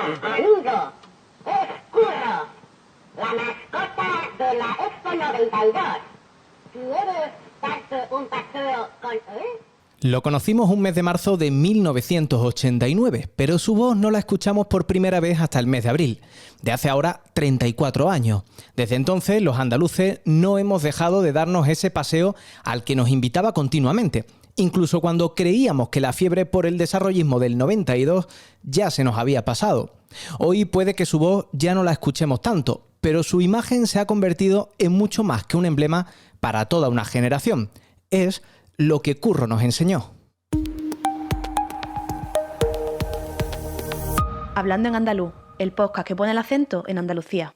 Hola, amigo. Es Curro, la mascota de la Expo 92. ¿Quieres darte un paseo con él? Lo conocimos un mes de marzo de 1989, pero su voz no la escuchamos por primera vez hasta el mes de abril, de hace ahora 34 años. Desde entonces, los andaluces no hemos dejado de darnos ese paseo al que nos invitaba continuamente, incluso cuando creíamos que la fiebre por el desarrollismo del 92 ya se nos había pasado. Hoy puede que su voz ya no la escuchemos tanto, pero su imagen se ha convertido en mucho más que un emblema para toda una generación. Es lo que Curro nos enseñó. Hablando en andaluz, el podcast que pone el acento en Andalucía.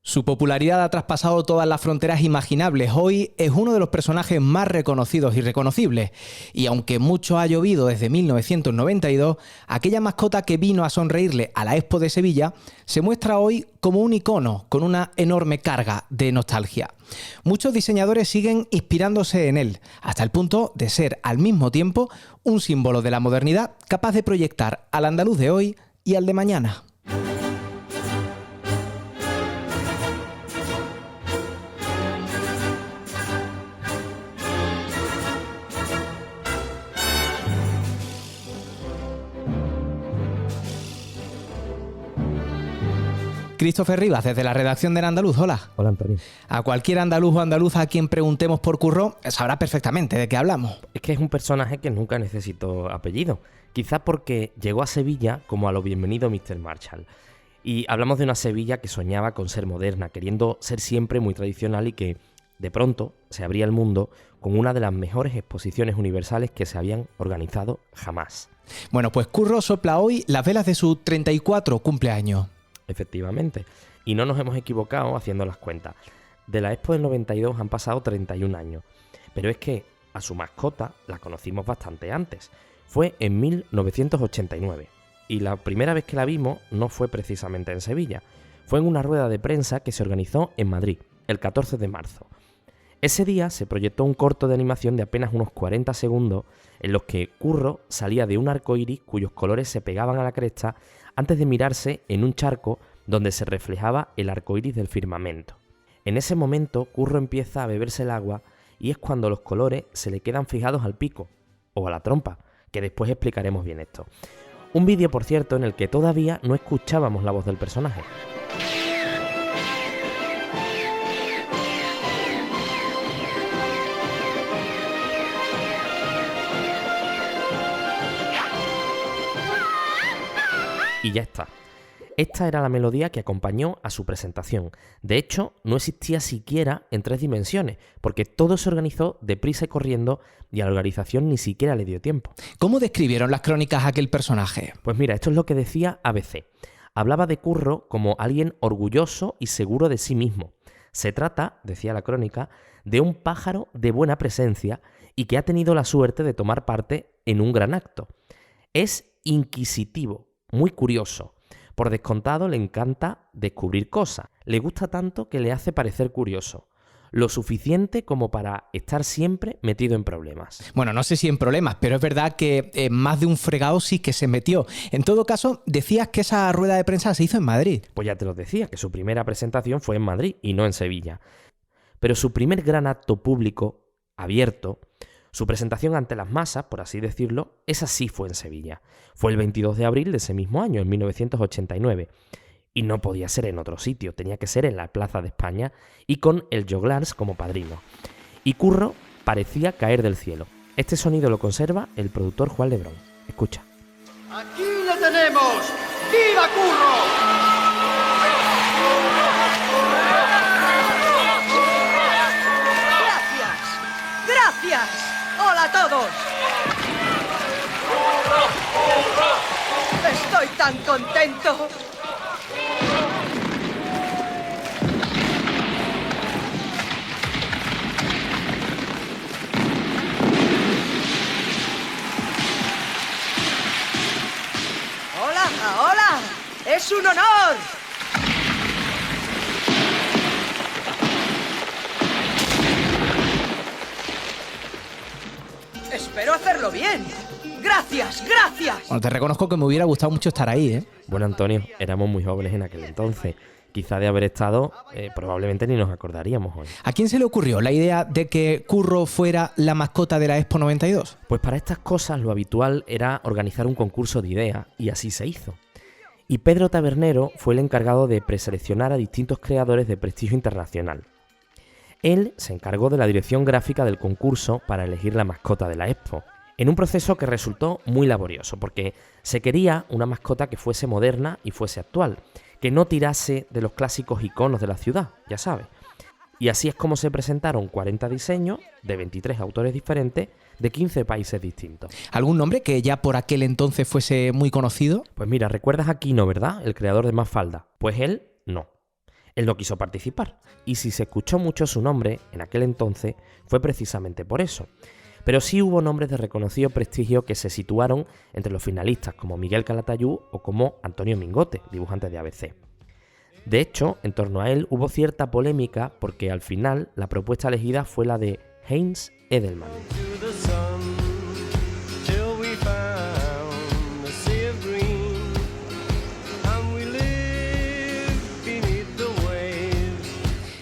Su popularidad ha traspasado todas las fronteras imaginables. Hoy es uno de los personajes más reconocidos y reconocibles. Y aunque mucho ha llovido desde 1992, aquella mascota que vino a sonreírle a la Expo de Sevilla se muestra hoy como un icono con una enorme carga de nostalgia. Muchos diseñadores siguen inspirándose en él, hasta el punto de ser al mismo tiempo un símbolo de la modernidad capaz de proyectar al andaluz de hoy y al de mañana. Christopher Rivas, desde la redacción del Andaluz. Hola. Hola, Antonio. A cualquier andaluz o andaluza a quien preguntemos por Curro sabrá perfectamente de qué hablamos. Es que es un personaje que nunca necesitó apellido. Quizás porque llegó a Sevilla como a lo bienvenido Mr. Marshall. Y hablamos de una Sevilla que soñaba con ser moderna, queriendo ser siempre muy tradicional y que de pronto se abría al mundo con una de las mejores exposiciones universales que se habían organizado jamás. Bueno, pues Curro sopla hoy las velas de su 34 cumpleaños. Efectivamente. Y no nos hemos equivocado haciendo las cuentas. De la Expo del 92 han pasado 31 años. Pero es que a su mascota la conocimos bastante antes. Fue en 1989. Y la primera vez que la vimos no fue precisamente en Sevilla. Fue en una rueda de prensa que se organizó en Madrid, el 14 de marzo. Ese día se proyectó un corto de animación de apenas unos 40 segundos en los que Curro salía de un arco iris cuyos colores se pegaban a la cresta antes de mirarse en un charco donde se reflejaba el arco iris del firmamento. En ese momento Curro empieza a beberse el agua y es cuando los colores se le quedan fijados al pico o a la trompa, que después explicaremos bien esto. Un vídeo, por cierto, en el que todavía no escuchábamos la voz del personaje. Y ya está. Esta era la melodía que acompañó a su presentación. De hecho, no existía siquiera en 3 dimensiones, porque todo se organizó deprisa y corriendo y a la organización ni siquiera le dio tiempo. ¿Cómo describieron las crónicas a aquel personaje? Pues mira, esto es lo que decía ABC. Hablaba de Curro como alguien orgulloso y seguro de sí mismo. Se trata, decía la crónica, de un pájaro de buena presencia y que ha tenido la suerte de tomar parte en un gran acto. Es inquisitivo, muy curioso. Por descontado le encanta descubrir cosas. Le gusta tanto que le hace parecer curioso. Lo suficiente como para estar siempre metido en problemas. Bueno, no sé si en problemas, pero es verdad que más de un fregado sí que se metió. En todo caso, decías que esa rueda de prensa se hizo en Madrid. Pues ya te lo decía, que su primera presentación fue en Madrid y no en Sevilla. Pero su primer gran acto público, abierto, su presentación ante las masas, por así decirlo, esa sí fue en Sevilla. Fue el 22 de abril de ese mismo año, en 1989. Y no podía ser en otro sitio, tenía que ser en la Plaza de España y con el Joglars como padrino. Y Curro parecía caer del cielo. Este sonido lo conserva el productor Juan Lebrón. Escucha. ¡Aquí le tenemos! ¡Viva Curro! ¡Gracias! ¡Hola a todos! ¡Estoy tan contento! ¡Hola! ¡Hola! ¡Es un honor! Espero hacerlo bien. ¡Gracias! ¡Gracias! Bueno, te reconozco que me hubiera gustado mucho estar ahí, ¿eh? Bueno, Antonio, éramos muy jóvenes en aquel entonces. Quizá de haber estado, probablemente ni nos acordaríamos hoy. ¿A quién se le ocurrió la idea de que Curro fuera la mascota de la Expo 92? Pues para estas cosas lo habitual era organizar un concurso de ideas, y así se hizo. Y Pedro Tabernero fue el encargado de preseleccionar a distintos creadores de prestigio internacional. Él se encargó de la dirección gráfica del concurso para elegir la mascota de la Expo, en un proceso que resultó muy laborioso, porque se quería una mascota que fuese moderna y fuese actual, que no tirase de los clásicos iconos de la ciudad, ya sabes. Y así es como se presentaron 40 diseños de 23 autores diferentes de 15 países distintos. ¿Algún nombre que ya por aquel entonces fuese muy conocido? Pues mira, ¿recuerdas a Quino, verdad? El creador de Mafalda. Pues él no. Él no quiso participar. Y si se escuchó mucho su nombre en aquel entonces, fue precisamente por eso. Pero sí hubo nombres de reconocido prestigio que se situaron entre los finalistas, como Miguel Calatayud o como Antonio Mingote, dibujante de ABC. De hecho, en torno a él hubo cierta polémica porque al final la propuesta elegida fue la de Heinz Edelman.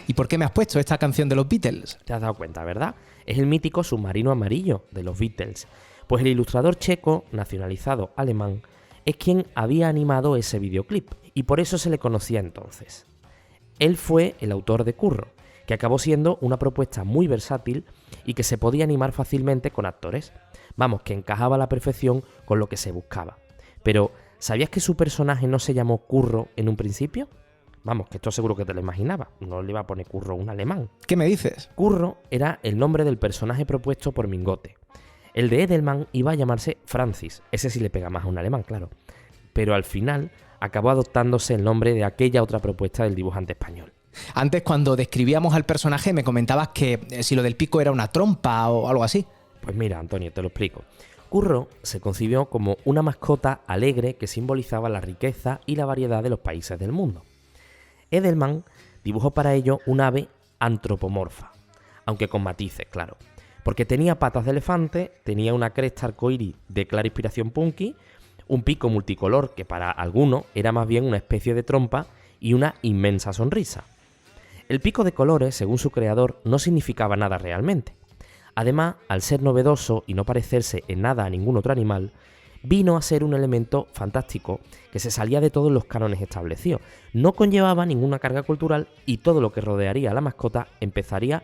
¿Y por qué me has puesto esta canción de los Beatles? Te has dado cuenta, ¿verdad? Es el mítico Submarino Amarillo de los Beatles. Pues el ilustrador checo, nacionalizado alemán, es quien había animado ese videoclip y por eso se le conocía entonces. Él fue el autor de Curro, que acabó siendo una propuesta muy versátil y que se podía animar fácilmente con actores. Vamos, que encajaba a la perfección con lo que se buscaba. Pero, ¿sabías que su personaje no se llamó Curro en un principio? Vamos, que esto seguro que te lo imaginabas. No le iba a poner Curro a un alemán. ¿Qué me dices? Curro era el nombre del personaje propuesto por Mingote. El de Edelman iba a llamarse Francis. Ese sí le pega más a un alemán, claro. Pero al final acabó adoptándose el nombre de aquella otra propuesta del dibujante español. Antes, cuando describíamos al personaje, me comentabas que si lo del pico era una trompa o algo así. Pues mira, Antonio, te lo explico. Curro se concibió como una mascota alegre que simbolizaba la riqueza y la variedad de los países del mundo. Edelman dibujó para ello un ave antropomorfa, aunque con matices, claro, porque tenía patas de elefante, tenía una cresta arcoíris de clara inspiración punky, un pico multicolor que para algunos era más bien una especie de trompa y una inmensa sonrisa. El pico de colores, según su creador, no significaba nada realmente. Además, al ser novedoso y no parecerse en nada a ningún otro animal, vino a ser un elemento fantástico que se salía de todos los cánones establecidos. No conllevaba ninguna carga cultural y todo lo que rodearía a la mascota empezaría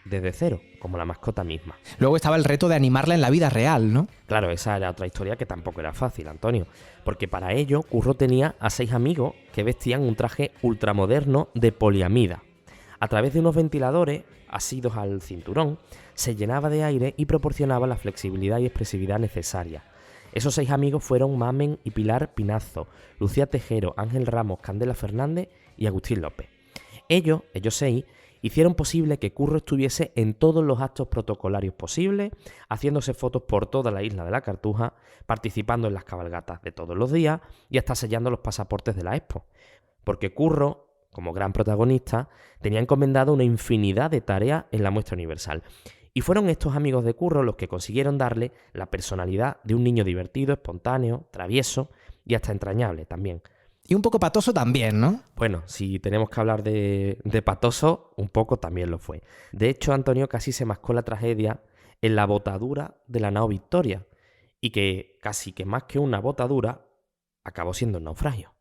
desde cero, como la mascota misma. Luego estaba el reto de animarla en la vida real, ¿no? Claro, esa era otra historia que tampoco era fácil, Antonio, porque para ello Curro tenía a 6 amigos que vestían un traje ultramoderno de poliamida. A través de unos ventiladores asidos al cinturón, se llenaba de aire y proporcionaba la flexibilidad y expresividad necesaria. Esos 6 amigos fueron Mamen y Pilar Pinazo, Lucía Tejero, Ángel Ramos, Candela Fernández y Agustín López. Ellos 6, hicieron posible que Curro estuviese en todos los actos protocolarios posibles, haciéndose fotos por toda la isla de la Cartuja, participando en las cabalgatas de todos los días y hasta sellando los pasaportes de la Expo. Porque Curro, como gran protagonista, tenía encomendado una infinidad de tareas en la muestra universal. Y fueron estos amigos de Curro los que consiguieron darle la personalidad de un niño divertido, espontáneo, travieso y hasta entrañable también. Y un poco patoso también, ¿no? Bueno, si tenemos que hablar de patoso, un poco también lo fue. De hecho, Antonio casi se mascó la tragedia en la botadura de la nao Victoria, y que casi que más que una botadura, acabó siendo un naufragio.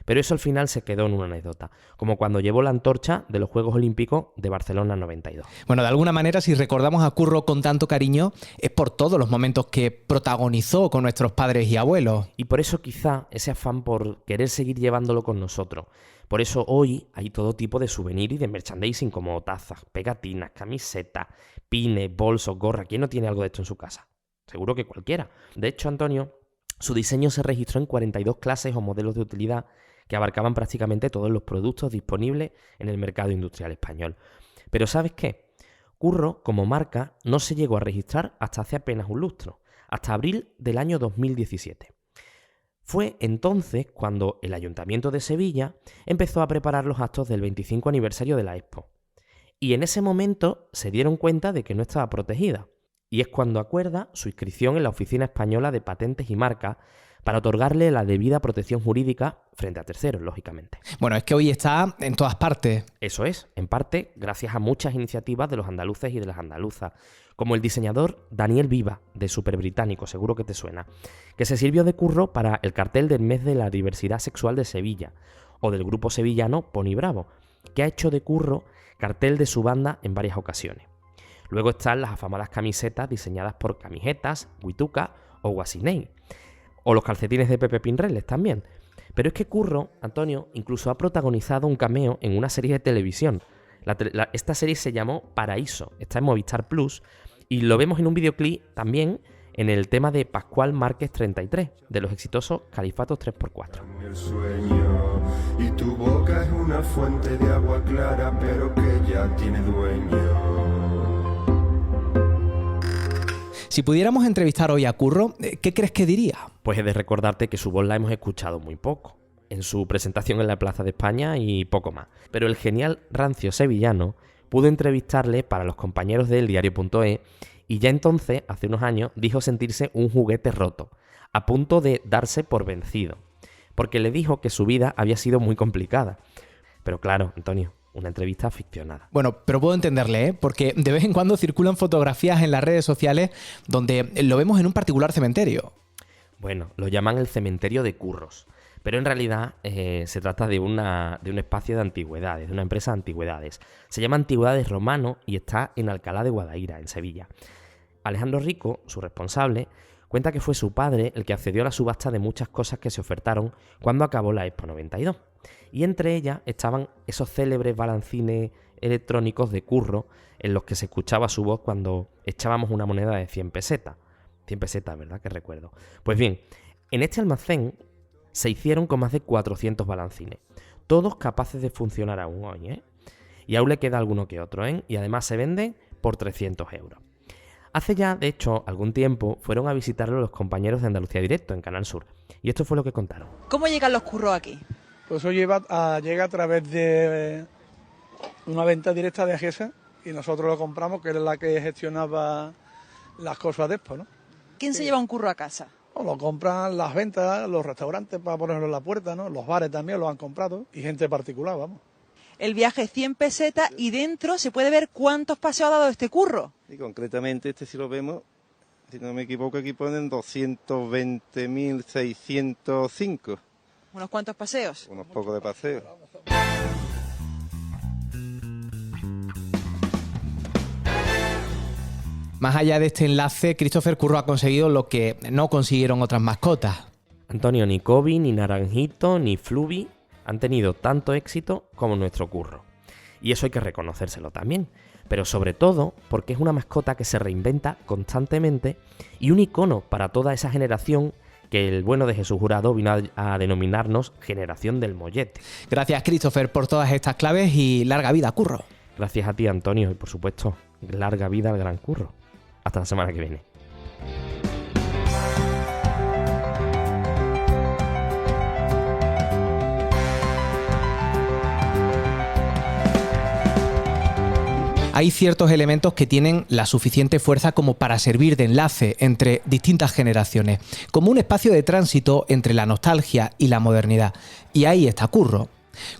Pero eso al final se quedó en una anécdota, como cuando llevó la antorcha de los Juegos Olímpicos de Barcelona 92. Bueno, de alguna manera, si recordamos a Curro con tanto cariño, es por todos los momentos que protagonizó con nuestros padres y abuelos. Y por eso quizá ese afán por querer seguir llevándolo con nosotros. Por eso hoy hay todo tipo de souvenir y de merchandising como tazas, pegatinas, camisetas, pines, bolsos, gorras. ¿Quién no tiene algo de esto en su casa? Seguro que cualquiera. De hecho, Antonio, su diseño se registró en 42 clases o modelos de utilidad que abarcaban prácticamente todos los productos disponibles en el mercado industrial español. Pero ¿sabes qué? Curro, como marca, no se llegó a registrar hasta hace apenas un lustro, hasta abril del año 2017. Fue entonces cuando el Ayuntamiento de Sevilla empezó a preparar los actos del 25 aniversario de la Expo. Y en ese momento se dieron cuenta de que no estaba protegida. Y es cuando acuerda su inscripción en la Oficina Española de Patentes y Marcas para otorgarle la debida protección jurídica frente a terceros, lógicamente. Bueno, es que hoy está en todas partes. Eso es, en parte gracias a muchas iniciativas de los andaluces y de las andaluzas, como el diseñador Daniel Viva, de Super Británico, seguro que te suena, que se sirvió de curro para el cartel del mes de la diversidad sexual de Sevilla, o del grupo sevillano Pony Bravo, que ha hecho de curro cartel de su banda en varias ocasiones. Luego están las afamadas camisetas diseñadas por Camisetas, Huituca o Guasinei, o los calcetines de Pepe Pinreles también. Pero es que Curro, Antonio, incluso ha protagonizado un cameo en una serie de televisión. Esta serie se llamó Paraíso, está en Movistar Plus, y lo vemos en un videoclip también en el tema de Pascual Márquez 33, de los exitosos Califatos 3x4. El sueño, y tu boca es una fuente de agua clara, pero que ya tiene dueño. Si pudiéramos entrevistar hoy a Curro, ¿qué crees que diría? Pues he de recordarte que su voz la hemos escuchado muy poco, en su presentación en la Plaza de España y poco más. Pero el genial rancio sevillano pudo entrevistarle para los compañeros del diario.es y ya entonces, hace unos años, dijo sentirse un juguete roto, a punto de darse por vencido, porque le dijo que su vida había sido muy complicada. Pero claro, Antonio, una entrevista ficcionada. Bueno, pero puedo entenderle, porque de vez en cuando circulan fotografías en las redes sociales donde lo vemos en un particular cementerio. Bueno, lo llaman el cementerio de Curros, pero en realidad se trata de un espacio de antigüedades, de una empresa de antigüedades. Se llama Antigüedades Romano y está en Alcalá de Guadaira, en Sevilla. Alejandro Rico, su responsable, cuenta que fue su padre el que accedió a la subasta de muchas cosas que se ofertaron cuando acabó la Expo 92. Y entre ellas estaban esos célebres balancines electrónicos de Curro en los que se escuchaba su voz cuando echábamos una moneda de 100 pesetas. 100 pesetas, ¿verdad? Que recuerdo. Pues bien, en este almacén se hicieron con más de 400 balancines, todos capaces de funcionar aún hoy, ¿eh? Y aún le queda alguno que otro, ¿eh? Y además se venden por 300 euros. Hace ya, de hecho, algún tiempo fueron a visitarlo los compañeros de Andalucía Directo en Canal Sur. Y esto fue lo que contaron. ¿Cómo llegan los curros aquí? Pues eso llega a través de una venta directa de AGESA y nosotros lo compramos, que es la que gestionaba las cosas de Expo, ¿no? ¿Quién se lleva un curro a casa? O lo compran las ventas, los restaurantes para ponerlo en la puerta, ¿no? Los bares también lo han comprado y gente particular, vamos. El viaje es 100 pesetas y dentro se puede ver cuántos paseos ha dado este curro. Y concretamente si lo vemos, si no me equivoco, aquí ponen 220.605. ¿Unos cuantos paseos? Unos pocos de paseo. Más allá de este enlace, Christopher Curro ha conseguido lo que no consiguieron otras mascotas. Antonio, ni Kobe, ni Naranjito, ni Fluvi han tenido tanto éxito como nuestro Curro. Y eso hay que reconocérselo también. Pero sobre todo porque es una mascota que se reinventa constantemente y un icono para toda esa generación que el bueno de Jesús Jurado vino a denominarnos generación del mollete. Gracias, Christopher, por todas estas claves y larga vida, Curro. Gracias a ti, Antonio, y por supuesto, larga vida al gran Curro. Hasta la semana que viene. Hay ciertos elementos que tienen la suficiente fuerza como para servir de enlace entre distintas generaciones, como un espacio de tránsito entre la nostalgia y la modernidad. Y ahí está Curro.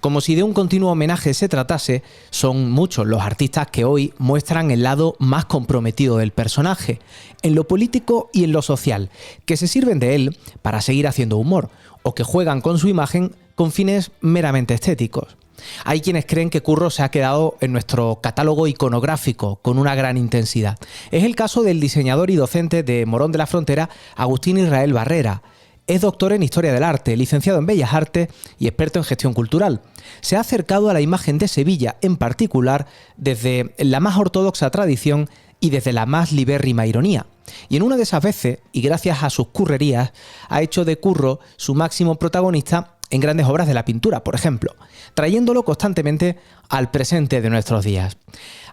Como si de un continuo homenaje se tratase, son muchos los artistas que hoy muestran el lado más comprometido del personaje, en lo político y en lo social, que se sirven de él para seguir haciendo humor, o que juegan con su imagen con fines meramente estéticos. Hay quienes creen que Curro se ha quedado en nuestro catálogo iconográfico con una gran intensidad. Es el caso del diseñador y docente de Morón de la Frontera, Agustín Israel Barrera. Es doctor en Historia del Arte, licenciado en Bellas Artes y experto en gestión cultural. Se ha acercado a la imagen de Sevilla en particular desde la más ortodoxa tradición y desde la más libérrima ironía. Y en una de esas veces, y gracias a sus currerías, ha hecho de Curro su máximo protagonista en grandes obras de la pintura, por ejemplo, trayéndolo constantemente al presente de nuestros días.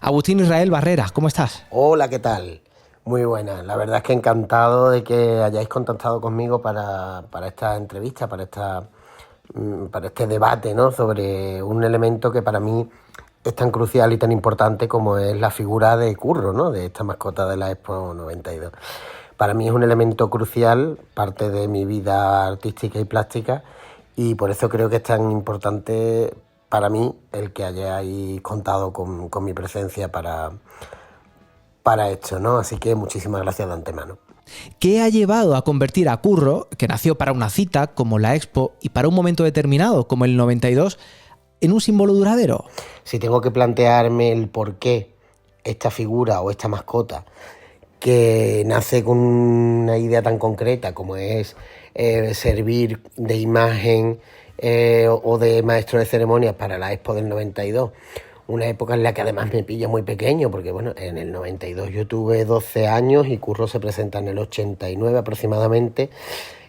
Agustín Israel Barrera, ¿cómo estás? Hola, ¿qué tal? Muy buena. La verdad es que encantado de que hayáis contactado conmigo para esta entrevista, para este debate, ¿no?, sobre un elemento que para mí es tan crucial y tan importante como es la figura de Curro, ¿no?, de esta mascota de la Expo 92. para mí es un elemento crucial, parte de mi vida artística y plástica, y por eso creo que es tan importante para mí el que hayáis contado con mi presencia para esto, ¿no? Así que muchísimas gracias de antemano. ¿Qué ha llevado a convertir a Curro, que nació para una cita como la Expo y para un momento determinado como el 92, en un símbolo duradero? Si tengo que plantearme el por qué esta figura o esta mascota que nace con una idea tan concreta como es servir de imagen o de maestro de ceremonias para la Expo del 92, una época en la que además me pilla muy pequeño, porque bueno, en el 92 yo tuve 12 años y Curro se presenta en el 89 aproximadamente.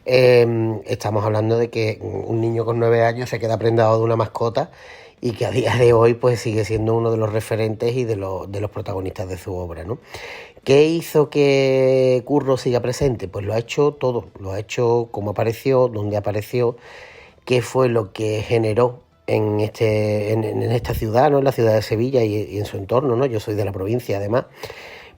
Estamos hablando de que un niño con 9 años se queda prendado de una mascota y que a día de hoy pues sigue siendo uno de los referentes y de los protagonistas de su obra, ¿no? ¿Qué hizo que Curro siga presente? Pues lo ha hecho todo, lo ha hecho como apareció, donde apareció, qué fue lo que generó en esta ciudad, ¿no? En la ciudad de Sevilla y en su entorno, ¿no? Yo soy de la provincia además,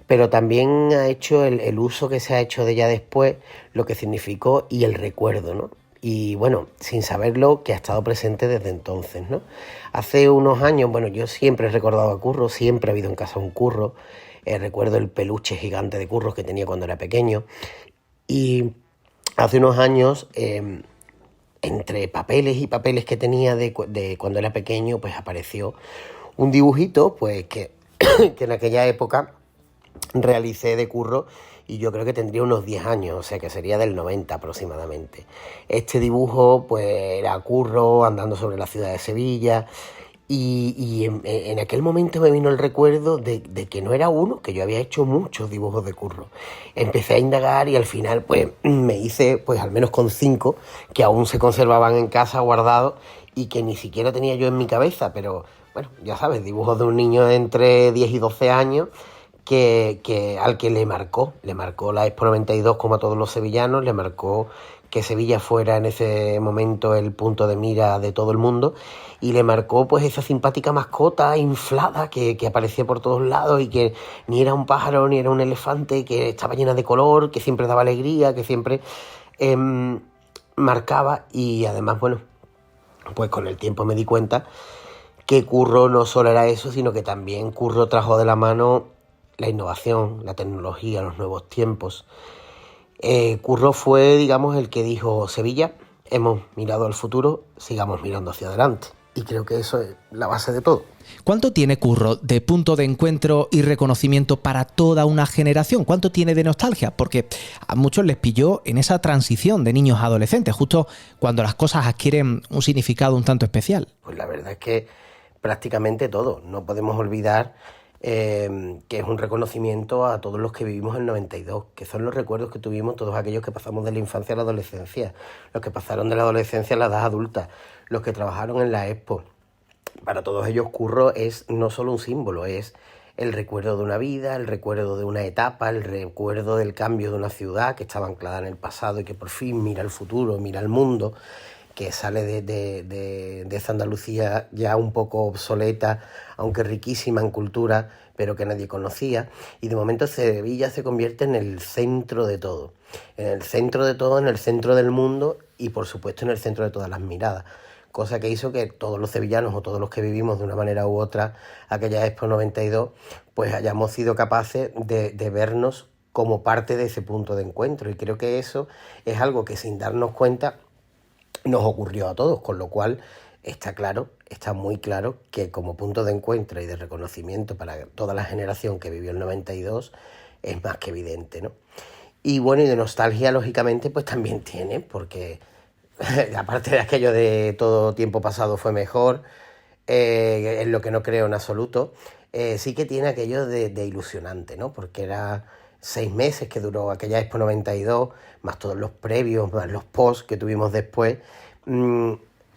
pero también ha hecho el uso que se ha hecho de ella después, lo que significó y el recuerdo, ¿no? Y bueno, sin saberlo, que ha estado presente desde entonces, ¿no? Hace unos años, bueno, yo siempre he recordado a Curro, siempre ha habido en casa un Curro, recuerdo el peluche gigante de Curros que tenía cuando era pequeño, y hace unos años, entre papeles y papeles que tenía de cuando era pequeño, pues apareció un dibujito, pues que en aquella época realicé de Curro, y yo creo que tendría unos 10 años, o sea que sería del 90 aproximadamente. Este dibujo pues era Curro andando sobre la ciudad de Sevilla, y en aquel momento me vino el recuerdo de que no era uno, que yo había hecho muchos dibujos de Curro. Empecé a indagar y al final pues me hice pues al menos con 5 que aún se conservaban en casa guardados y que ni siquiera tenía yo en mi cabeza, pero bueno, ya sabes, dibujos de un niño entre 10 y 12 años al que le marcó la Expo 92 como a todos los sevillanos, le marcó que Sevilla fuera en ese momento el punto de mira de todo el mundo, y le marcó pues esa simpática mascota inflada que aparecía por todos lados y que ni era un pájaro ni era un elefante, que estaba llena de color, que siempre daba alegría, que siempre marcaba. Y además, bueno, pues con el tiempo me di cuenta que Curro no solo era eso, sino que también Curro trajo de la mano la innovación, la tecnología, los nuevos tiempos. Curro fue, digamos, el que dijo: Sevilla, hemos mirado al futuro, sigamos mirando hacia adelante. Y creo que eso es la base de todo. ¿Cuánto tiene Curro de punto de encuentro y reconocimiento para toda una generación? ¿Cuánto tiene de nostalgia? Porque a muchos les pilló en esa transición de niños a adolescentes, justo cuando las cosas adquieren un significado un tanto especial. Pues la verdad es que prácticamente todo. No podemos olvidar que es un reconocimiento a todos los que vivimos el 92, que son los recuerdos que tuvimos todos aquellos que pasamos de la infancia a la adolescencia, los que pasaron de la adolescencia a la edad adulta, los que trabajaron en la Expo. Para todos ellos Curro es no solo un símbolo, es el recuerdo de una vida, el recuerdo de una etapa, el recuerdo del cambio de una ciudad que estaba anclada en el pasado y que por fin mira al futuro, mira al mundo, que sale de esa Andalucía ya un poco obsoleta, aunque riquísima en cultura, pero que nadie conocía. Y de momento Sevilla se convierte en el centro de todo, en el centro de todo, en el centro del mundo y por supuesto en el centro de todas las miradas. Cosa que hizo que todos los sevillanos o todos los que vivimos de una manera u otra aquella Expo 92, pues hayamos sido capaces de vernos como parte de ese punto de encuentro. Y creo que eso es algo que sin darnos cuenta nos ocurrió a todos, con lo cual está claro, está muy claro que como punto de encuentro y de reconocimiento para toda la generación que vivió el 92 es más que evidente, ¿no? Y bueno, y de nostalgia lógicamente pues también tiene, porque aparte de aquello de todo tiempo pasado fue mejor, en lo que no creo en absoluto, sí que tiene aquello de ilusionante, ¿no? Porque era 6 meses que duró aquella Expo 92, más todos los previos, más los posts que tuvimos después,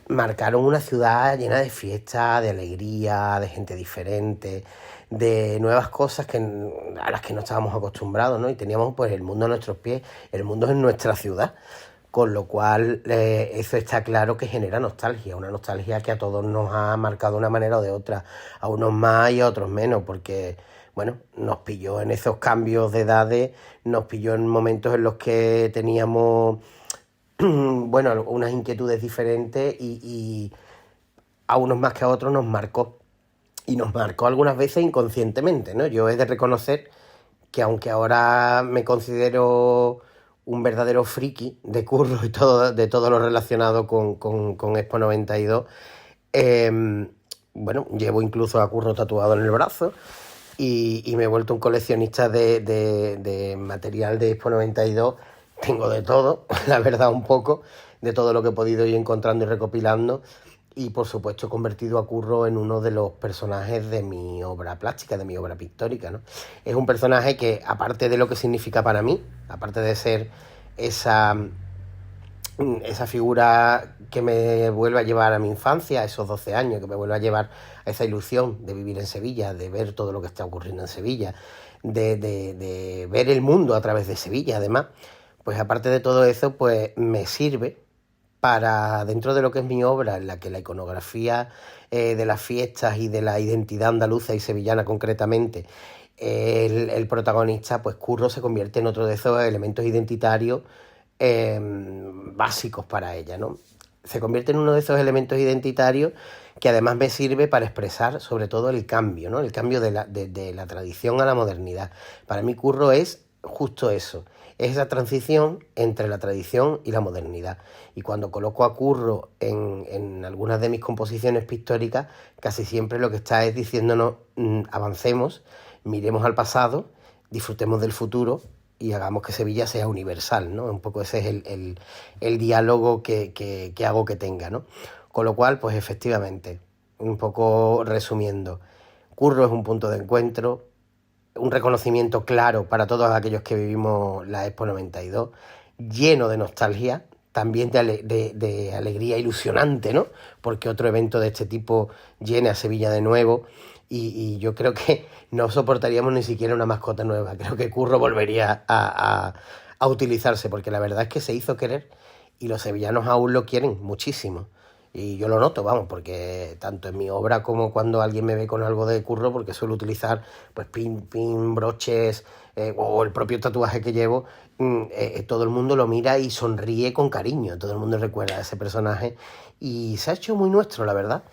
marcaron una ciudad llena de fiesta, de alegría, de gente diferente, de nuevas cosas a las que no estábamos acostumbrados, ¿no? Y teníamos pues el mundo a nuestros pies, el mundo es nuestra ciudad, con lo cual eso está claro que genera nostalgia, una nostalgia que a todos nos ha marcado de una manera o de otra, a unos más y a otros menos, porque bueno, nos pilló en esos cambios de edades, nos pilló en momentos en los que teníamos, bueno, unas inquietudes diferentes y a unos más que a otros nos marcó. Y nos marcó algunas veces inconscientemente, ¿no? Yo he de reconocer que aunque ahora me considero un verdadero friki de Curro y de todo lo relacionado con Expo 92, bueno, llevo incluso a Curro tatuado en el brazo y me he vuelto un coleccionista de material de Expo 92. Tengo de todo, la verdad, un poco, de todo lo que he podido ir encontrando y recopilando. Y por supuesto he convertido a Curro en uno de los personajes de mi obra plástica, de mi obra pictórica, ¿no? Es un personaje que, aparte de lo que significa para mí, aparte de ser esa figura que me vuelve a llevar a mi infancia, a esos 12 años, que me vuelve a llevar a esa ilusión de vivir en Sevilla, de ver todo lo que está ocurriendo en Sevilla, de ver el mundo a través de Sevilla, además, pues aparte de todo eso, pues me sirve para, dentro de lo que es mi obra, en la que la iconografía de las fiestas y de la identidad andaluza y sevillana concretamente, el protagonista, pues Curro se convierte en otro de esos elementos identitarios básicos para ella, ¿no? Se convierte en uno de esos elementos identitarios que además me sirve para expresar sobre todo el cambio, ¿no? El cambio de la tradición a la modernidad. Para mí Curro es justo eso, es esa transición entre la tradición y la modernidad. Y cuando coloco a Curro en algunas de mis composiciones pictóricas, casi siempre lo que está es diciéndonos avancemos, miremos al pasado, disfrutemos del futuro y hagamos que Sevilla sea universal, ¿no? Un poco ese es el diálogo que hago que tenga, ¿no? Con lo cual, pues efectivamente, un poco resumiendo, Curro es un punto de encuentro, un reconocimiento claro para todos aquellos que vivimos la Expo 92, lleno de nostalgia, también de alegría ilusionante, ¿no? Porque otro evento de este tipo llene a Sevilla de nuevo y yo creo que no soportaríamos ni siquiera una mascota nueva. Creo que Curro volvería a utilizarse, porque la verdad es que se hizo querer y los sevillanos aún lo quieren muchísimo. Y yo lo noto, vamos, porque tanto en mi obra como cuando alguien me ve con algo de Curro, porque suelo utilizar pues pin, broches o el propio tatuaje que llevo, todo el mundo lo mira y sonríe con cariño, todo el mundo recuerda a ese personaje y se ha hecho muy nuestro, la verdad.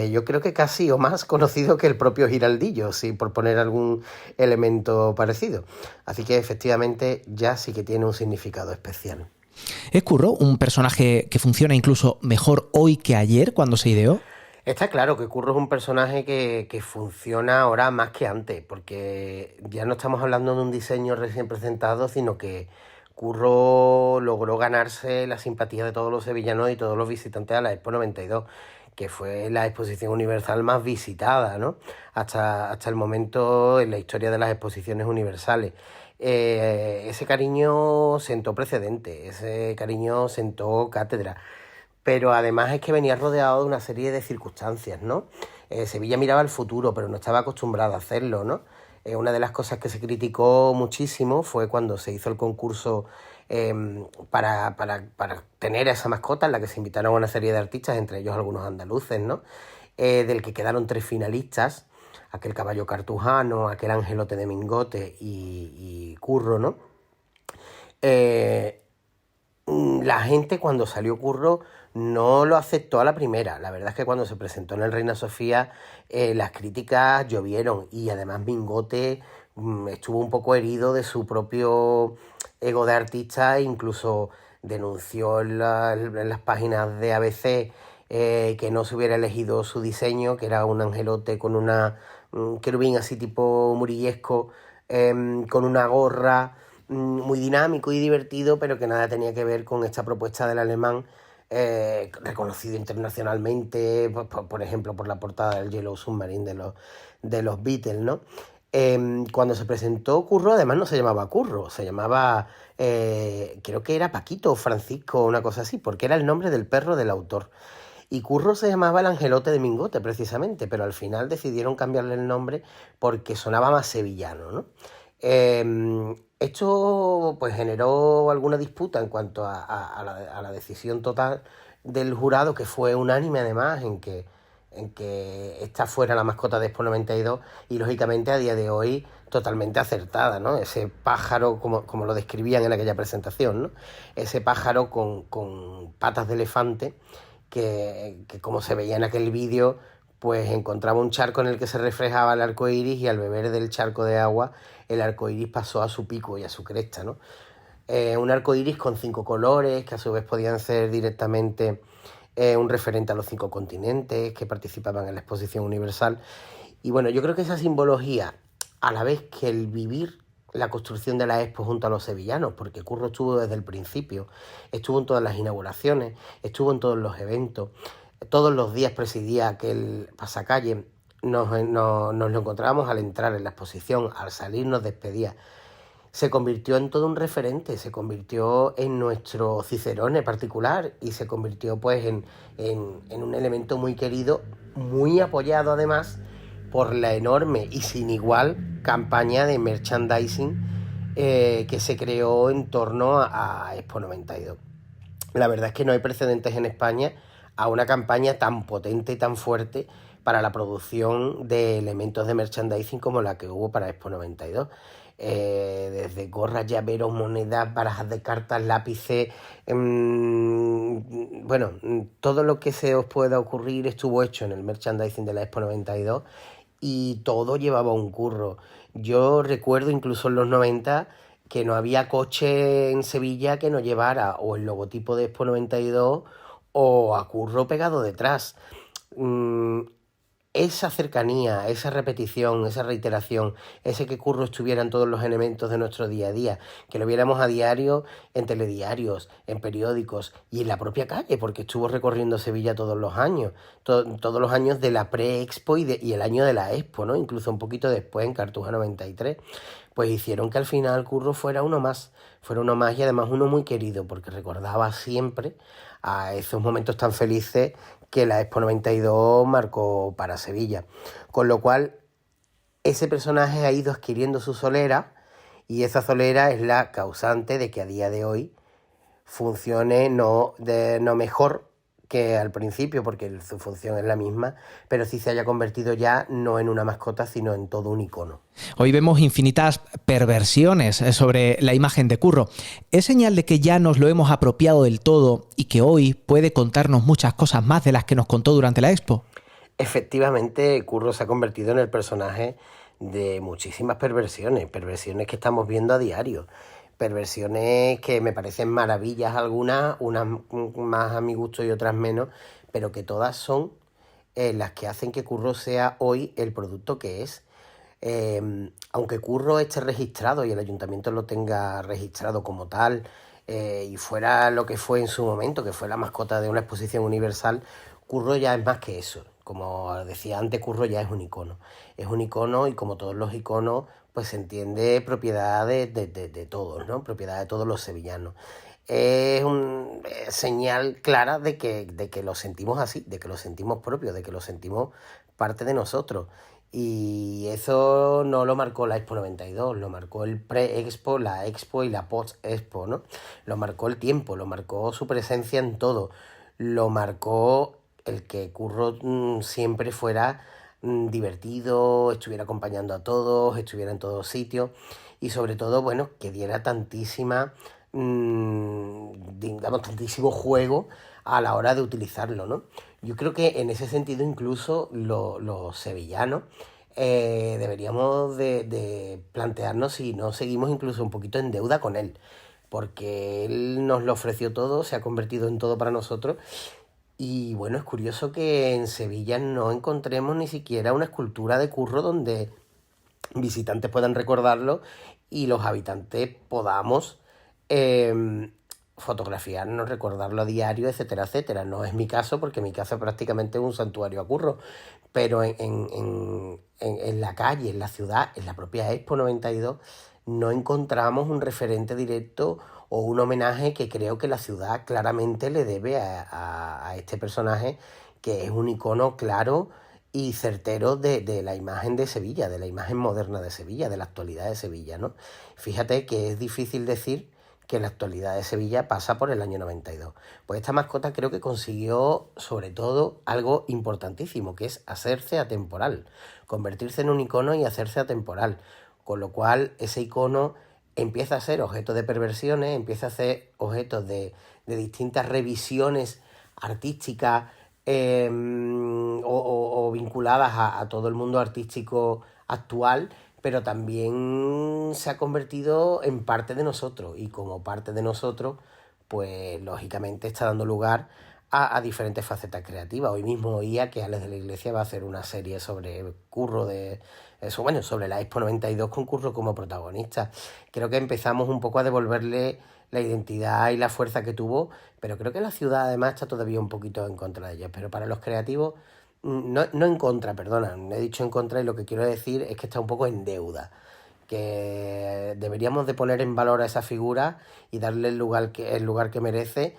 Yo creo que casi o más conocido que el propio Giraldillo, sí, por poner algún elemento parecido. Así que efectivamente ya sí que tiene un significado especial. ¿Es Curro un personaje que funciona incluso mejor hoy que ayer cuando se ideó? Está claro que Curro es un personaje que funciona ahora más que antes, porque ya no estamos hablando de un diseño recién presentado, sino que Curro logró ganarse la simpatía de todos los sevillanos y todos los visitantes a la Expo 92, que fue la exposición universal más visitada, ¿no? Hasta el momento en la historia de las exposiciones universales. Ese cariño sentó precedente, ese cariño sentó cátedra, pero además es que venía rodeado de una serie de circunstancias, ¿no? Sevilla miraba al futuro, pero no estaba acostumbrada a hacerlo, ¿no? Una de las cosas que se criticó muchísimo fue cuando se hizo el concurso para tener a esa mascota, en la que se invitaron a una serie de artistas, entre ellos algunos andaluces, ¿no? Del que quedaron 3 finalistas, aquel caballo cartujano, aquel angelote de Mingote y Curro, ¿no? La gente cuando salió Curro no lo aceptó a la primera. La verdad es que cuando se presentó en el Reina Sofía las críticas llovieron y además Mingote estuvo un poco herido de su propio ego de artista e incluso denunció en las páginas de ABC que no se hubiera elegido su diseño, que era un angelote con un querubín así tipo murillesco, con una gorra, muy dinámico y divertido, pero que nada tenía que ver con esta propuesta del alemán, reconocido internacionalmente, por ejemplo, por la portada del Yellow Submarine de los Beatles, ¿no? Cuando se presentó Curro, además no se llamaba Curro, se llamaba, creo que era Paquito o Francisco, una cosa así, porque era el nombre del perro del autor. Y Curro se llamaba el angelote de Mingote, precisamente, pero al final decidieron cambiarle el nombre porque sonaba más sevillano, ¿no? Esto pues generó alguna disputa en cuanto a la decisión total del jurado, que fue unánime además en que en que esta fuera la mascota de Expo 92 y lógicamente a día de hoy totalmente acertada, ¿no? Ese pájaro, como lo describían en aquella presentación, ¿no? Ese pájaro con patas de elefante que como se veía en aquel vídeo, pues encontraba un charco en el que se reflejaba el arco iris y al beber del charco de agua el arco iris pasó a su pico y a su cresta, ¿no? Un arco iris con 5 colores que a su vez podían ser directamente un referente a los 5 continentes que participaban en la exposición universal. Y bueno, yo creo que esa simbología, a la vez que el vivir la construcción de la Expo junto a los sevillanos, porque Curro estuvo desde el principio, estuvo en todas las inauguraciones, estuvo en todos los eventos, todos los días presidía aquel pasacalle, nos lo encontrábamos al entrar en la exposición, al salir nos despedía. Se convirtió en todo un referente, se convirtió en nuestro Cicerone particular y se convirtió pues en un elemento muy querido, muy apoyado además por la enorme y sin igual campaña de merchandising que se creó en torno a Expo 92. La verdad es que no hay precedentes en España a una campaña tan potente y tan fuerte para la producción de elementos de merchandising como la que hubo para Expo 92. Desde gorras, llaveros, monedas, barajas de cartas, lápices, bueno, todo lo que se os pueda ocurrir estuvo hecho en el merchandising de la Expo 92 y todo llevaba un curro. Yo recuerdo incluso en los 90 que no había coche en Sevilla que no llevara o el logotipo de Expo 92 o a Curro pegado detrás. Esa cercanía, esa repetición, esa reiteración, ese que Curro estuviera en todos los elementos de nuestro día a día, que lo viéramos a diario en telediarios, en periódicos y en la propia calle, porque estuvo recorriendo Sevilla todos los años, todos los años de la pre-Expo y el año de la Expo, ¿no? Incluso un poquito después en Cartuja 93, pues hicieron que al final Curro fuera uno más y además uno muy querido, porque recordaba siempre a esos momentos tan felices que la Expo 92 marcó para Sevilla. Con lo cual, ese personaje ha ido adquiriendo su solera y esa solera es la causante de que a día de hoy funcione no mejor que al principio, porque su función es la misma, pero sí se haya convertido ya no en una mascota, sino en todo un icono. Hoy vemos infinitas perversiones sobre la imagen de Curro. ¿Es señal de que ya nos lo hemos apropiado del todo y que hoy puede contarnos muchas cosas más de las que nos contó durante la Expo? Efectivamente, Curro se ha convertido en el personaje de muchísimas perversiones que estamos viendo a diario. Perversiones que me parecen maravillas algunas, unas más a mi gusto y otras menos, pero que todas son las que hacen que Curro sea hoy el producto que es. Aunque Curro esté registrado y el ayuntamiento lo tenga registrado como tal y fuera lo que fue en su momento, que fue la mascota de una exposición universal, Curro ya es más que eso. Como decía antes, Curro ya es un icono. Es un icono y como todos los iconos, pues se entiende propiedad de todos, ¿no? Propiedad de todos los sevillanos. Es una señal clara de que lo sentimos así, de que lo sentimos propio, de que lo sentimos parte de nosotros. Y eso no lo marcó la Expo 92, lo marcó el pre-Expo, la Expo y la post-Expo, ¿no? Lo marcó el tiempo, lo marcó su presencia en todo, lo marcó el que Curro siempre fuera divertido, estuviera acompañando a todos, estuviera en todos sitios y sobre todo, bueno, que diera tantísimo juego a la hora de utilizarlo, ¿no? Yo creo que en ese sentido incluso los sevillanos deberíamos de plantearnos si no seguimos incluso un poquito en deuda con él, porque él nos lo ofreció todo, se ha convertido en todo para nosotros. Y bueno, es curioso que en Sevilla no encontremos ni siquiera una escultura de Curro donde visitantes puedan recordarlo y los habitantes podamos fotografiarnos, recordarlo a diario, etcétera, etcétera. No es mi caso, porque mi casa prácticamente es un santuario a Curro, pero en la calle, en la ciudad, en la propia Expo 92, no encontramos un referente directo o un homenaje que creo que la ciudad claramente le debe a este personaje, que es un icono claro y certero de la imagen de Sevilla, de la imagen moderna de Sevilla, de la actualidad de Sevilla, ¿no? Fíjate que es difícil decir que en la actualidad de Sevilla pasa por el año 92. Pues esta mascota creo que consiguió sobre todo algo importantísimo, que es hacerse atemporal, convertirse en un icono y hacerse atemporal, con lo cual ese icono empieza a ser objeto de perversiones, empieza a ser objeto de distintas revisiones artísticas o vinculadas a todo el mundo artístico actual, pero también se ha convertido en parte de nosotros, y como parte de nosotros, pues lógicamente está dando lugar a diferentes facetas creativas. Hoy mismo oía que Alex de la Iglesia va a hacer una serie sobre Curro de eso, bueno, sobre la Expo 92 con Curro como protagonista. Creo que empezamos un poco a devolverle la identidad y la fuerza que tuvo, pero creo que la ciudad además está todavía un poquito en contra de ella. Pero para los creativos, no en contra, perdona, he dicho en contra, y lo que quiero decir es que está un poco en deuda, que deberíamos de poner en valor a esa figura y darle el lugar que merece,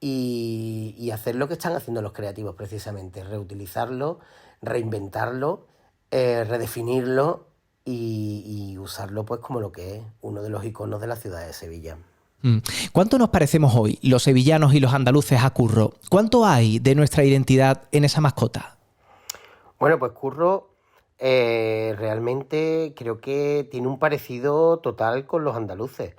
y hacer lo que están haciendo los creativos precisamente, reutilizarlo, reinventarlo, redefinirlo y usarlo pues como lo que es, uno de los iconos de la ciudad de Sevilla. ¿Cuánto nos parecemos hoy, los sevillanos y los andaluces, a Curro? ¿Cuánto hay de nuestra identidad en esa mascota? Bueno, pues Curro realmente creo que tiene un parecido total con los andaluces,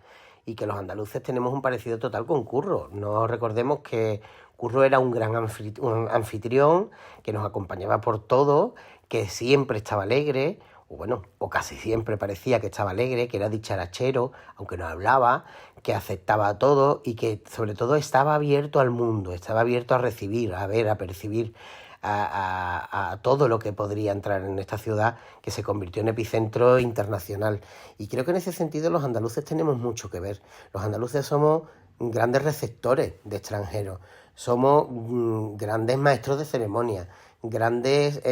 y que los andaluces tenemos un parecido total con Curro. No recordemos que Curro era un gran anfitrión, que nos acompañaba por todo, que siempre estaba alegre, o casi siempre parecía que estaba alegre, que era dicharachero, aunque no hablaba, que aceptaba todo y que sobre todo estaba abierto al mundo, estaba abierto a recibir, a ver, a percibir a todo lo que podría entrar en esta ciudad, que se convirtió en epicentro internacional. Y creo que en ese sentido los andaluces tenemos mucho que ver. Los andaluces somos grandes receptores de extranjeros, somos grandes maestros de ceremonia, grandes,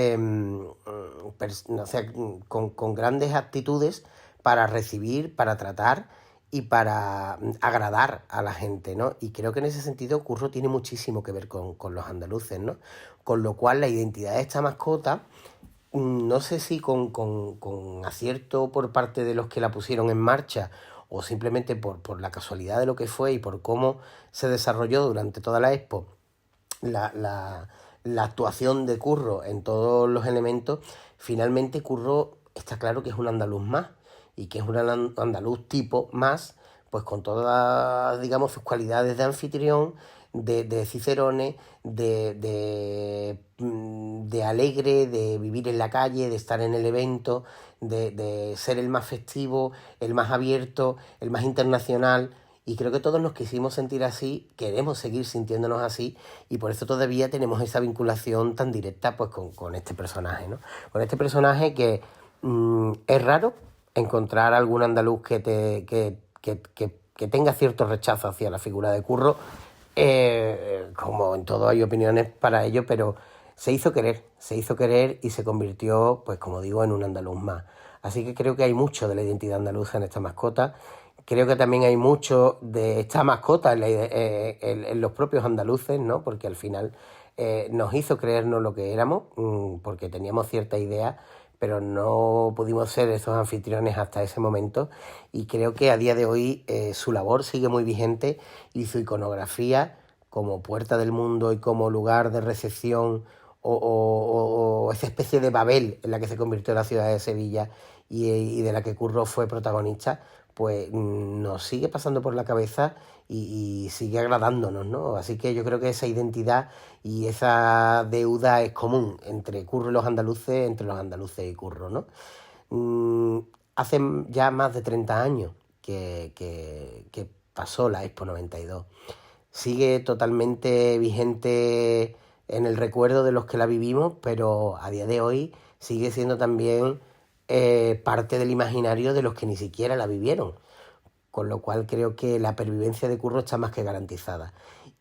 con grandes actitudes para recibir, para tratar y para agradar a la gente, ¿no? Y creo que en ese sentido Curro tiene muchísimo que ver con los andaluces, ¿no? Con lo cual la identidad de esta mascota, no sé si con acierto por parte de los que la pusieron en marcha, o simplemente por la casualidad de lo que fue y por cómo se desarrolló durante toda la Expo la actuación de Curro en todos los elementos, finalmente Curro está claro que es un andaluz más, y que es un andaluz tipo más, pues con todas, digamos, sus cualidades de anfitrión, de cicerone, de alegre, de vivir en la calle, de estar en el evento, de ser el más festivo, el más abierto, el más internacional. Y creo que todos nos quisimos sentir así, queremos seguir sintiéndonos así, y por eso todavía tenemos esa vinculación tan directa pues con este personaje, ¿no? Con este personaje que es raro encontrar algún andaluz que tenga cierto rechazo hacia la figura de Curro. Como en todo hay opiniones para ello, pero se hizo querer y se convirtió, pues como digo, en un andaluz más. Así que creo que hay mucho de la identidad andaluza en esta mascota. Creo que también hay mucho de esta mascota en los propios andaluces, ¿no? Porque al final nos hizo creernos lo que éramos, porque teníamos cierta idea, pero no pudimos ser esos anfitriones hasta ese momento, y creo que a día de hoy su labor sigue muy vigente, y su iconografía como puerta del mundo y como lugar de recepción o esa especie de Babel en la que se convirtió la ciudad de Sevilla y de la que Curro fue protagonista, pues nos sigue pasando por la cabeza y sigue agradándonos, ¿no? Así que yo creo que esa identidad y esa deuda es común entre Curro y los andaluces, entre los andaluces y Curro, ¿no? Hace ya más de 30 años que pasó la Expo 92. Sigue totalmente vigente en el recuerdo de los que la vivimos, pero a día de hoy sigue siendo también parte del imaginario de los que ni siquiera la vivieron, con lo cual creo que la pervivencia de Curro está más que garantizada,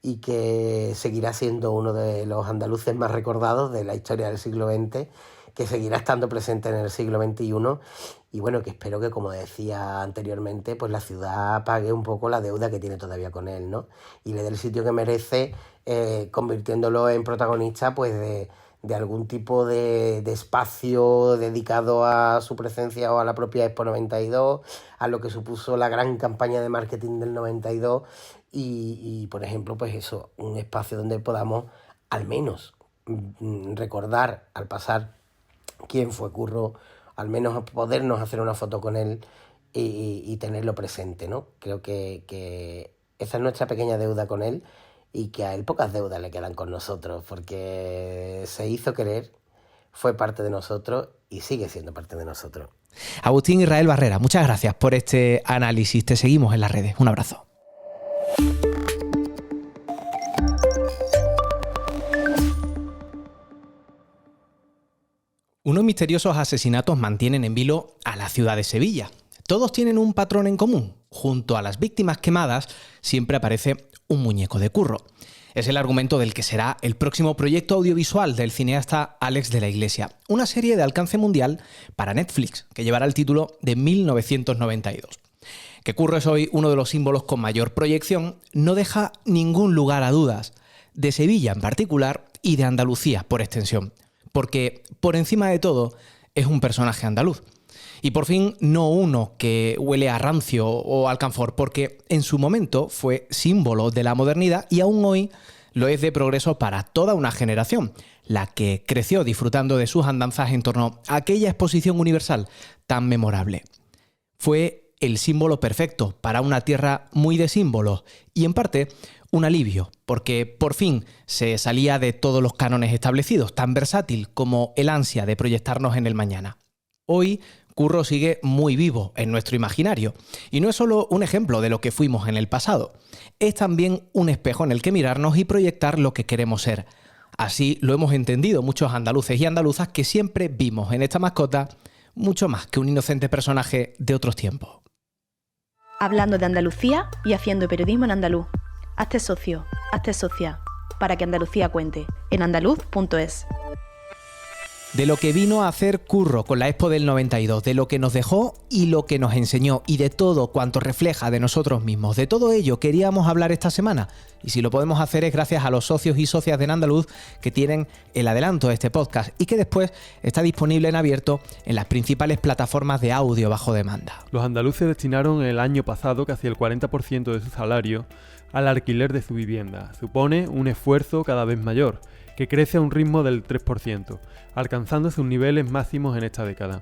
y que seguirá siendo uno de los andaluces más recordados de la historia del siglo XX, que seguirá estando presente en el siglo XXI, y bueno, que espero que, como decía anteriormente, pues la ciudad pague un poco la deuda que tiene todavía con él, ¿no? Y le dé el sitio que merece, convirtiéndolo en protagonista pues de algún tipo de espacio dedicado a su presencia o a la propia Expo 92, a lo que supuso la gran campaña de marketing del 92 y por ejemplo, pues eso, un espacio donde podamos al menos recordar al pasar quién fue Curro, al menos podernos hacer una foto con él y tenerlo presente, ¿no? Creo que esa es nuestra pequeña deuda con él y que a él pocas deudas le quedan con nosotros, porque se hizo querer, fue parte de nosotros y sigue siendo parte de nosotros. Agustín Israel Barrera, muchas gracias por este análisis. Te seguimos en las redes. Un abrazo. Unos misteriosos asesinatos mantienen en vilo a la ciudad de Sevilla. Todos tienen un patrón en común. Junto a las víctimas quemadas siempre aparece un muñeco de Curro. Es el argumento del que será el próximo proyecto audiovisual del cineasta Àlex de la Iglesia, una serie de alcance mundial para Netflix, que llevará el título de 1992. Que Curro es hoy uno de los símbolos con mayor proyección no deja ningún lugar a dudas, de Sevilla en particular y de Andalucía por extensión, porque por encima de todo es un personaje andaluz. Y por fin no uno que huele a rancio o alcanfor, porque en su momento fue símbolo de la modernidad y aún hoy lo es de progreso para toda una generación, la que creció disfrutando de sus andanzas en torno a aquella exposición universal tan memorable. Fue el símbolo perfecto para una tierra muy de símbolos y en parte un alivio, porque por fin se salía de todos los cánones establecidos, tan versátil como el ansia de proyectarnos en el mañana. Hoy Curro sigue muy vivo en nuestro imaginario y no es solo un ejemplo de lo que fuimos en el pasado, es también un espejo en el que mirarnos y proyectar lo que queremos ser. Así lo hemos entendido muchos andaluces y andaluzas que siempre vimos en esta mascota mucho más que un inocente personaje de otros tiempos. Hablando de Andalucía y haciendo periodismo en andaluz. Hazte socio, hazte socia, para que Andalucía cuente, en andaluz.es. De lo que vino a hacer Curro con la Expo del 92, de lo que nos dejó y lo que nos enseñó y de todo cuanto refleja de nosotros mismos. De todo ello queríamos hablar esta semana y si lo podemos hacer es gracias a los socios y socias de En Andaluz que tienen el adelanto de este podcast y que después está disponible en abierto en las principales plataformas de audio bajo demanda. Los andaluces destinaron el año pasado casi el 40% de su salario al alquiler de su vivienda. Supone un esfuerzo cada vez mayor, que crece a un ritmo del 3%, alcanzando sus niveles máximos en esta década.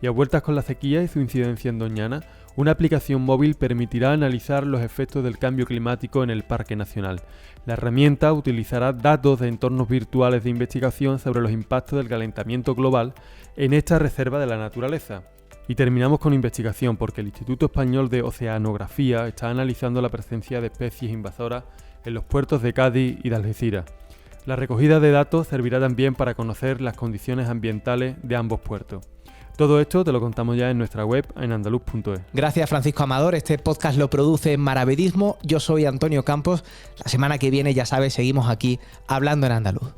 Y a vueltas con la sequía y su incidencia en Doñana, una aplicación móvil permitirá analizar los efectos del cambio climático en el Parque Nacional. La herramienta utilizará datos de entornos virtuales de investigación sobre los impactos del calentamiento global en esta reserva de la naturaleza. Y terminamos con investigación, porque el Instituto Español de Oceanografía está analizando la presencia de especies invasoras en los puertos de Cádiz y de Algeciras. La recogida de datos servirá también para conocer las condiciones ambientales de ambos puertos. Todo esto te lo contamos ya en nuestra web en andaluz.es. Gracias Francisco Amador, este podcast lo produce Maravedismo, yo soy Antonio Campos, la semana que viene ya sabes seguimos aquí hablando en andaluz.